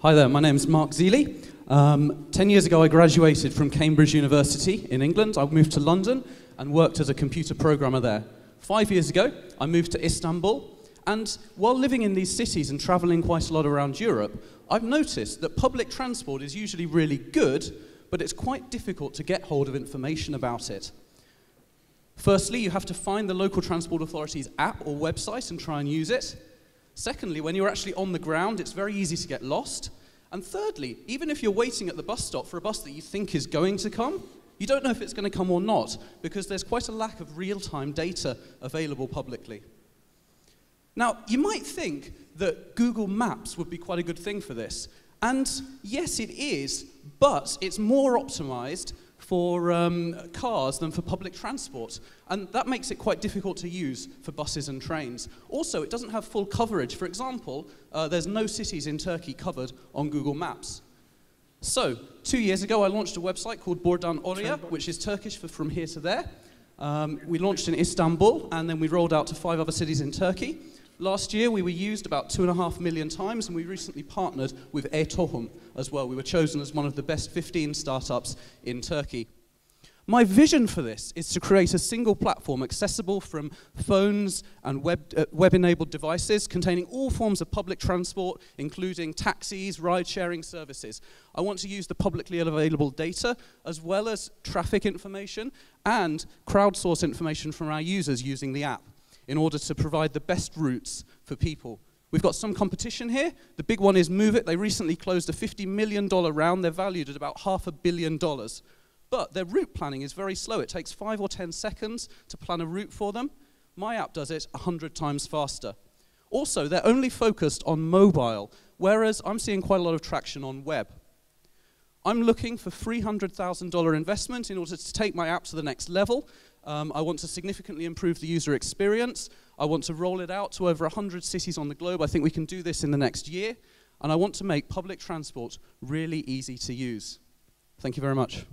Hi there, my name's Mark Zealey. 10 years ago I graduated from Cambridge University in England. I moved to London and worked as a computer programmer there. 5 years ago I moved to Istanbul, and while living in these cities and travelling quite a lot around Europe, I've noticed that public transport is usually really good, but it's quite difficult to get hold of information about it. Firstly, you have to find the local transport authority's app or website and try and use it. Secondly, when you're actually on the ground, it's very easy to get lost. And thirdly, even if you're waiting at the bus stop for a bus that you think is going to come, you don't know if it's going to come or not, because there's quite a lack of real-time data available publicly. Now, you might think that Google Maps would be quite a good thing for this. And yes, it is, but it's more optimized for cars than for public transport. And that makes it quite difficult to use for buses and trains. Also, it doesn't have full coverage. For example, there's no cities in Turkey covered on Google Maps. So, 2 years ago, I launched a website called BuradanOraya, which is Turkish for from here to there. We launched in Istanbul, and then we rolled out to 5 other cities in Turkey. Last year, we were used about 2.5 million times, and we recently partnered with e-Tohum as well. We were chosen as one of the best 15 startups in Turkey. My vision for this is to create a single platform accessible from phones and web-enabled devices containing all forms of public transport, including taxis, ride-sharing services. I want to use the publicly available data, as well as traffic information, and crowdsource information from our users using the app, in order to provide the best routes for people. We've got some competition here. The big one is Move It. They recently closed a $50 million round. They're valued at about $500 million. But their route planning is very slow. It takes 5 or 10 seconds to plan a route for them. My app does it 100 times faster. Also, they're only focused on mobile, whereas I'm seeing quite a lot of traction on web. I'm looking for $300,000 investment in order to take my app to the next level. I want to significantly improve the user experience. I want to roll it out to over 100 cities on the globe. I think we can do this in the next year. And I want to make public transport really easy to use. Thank you very much.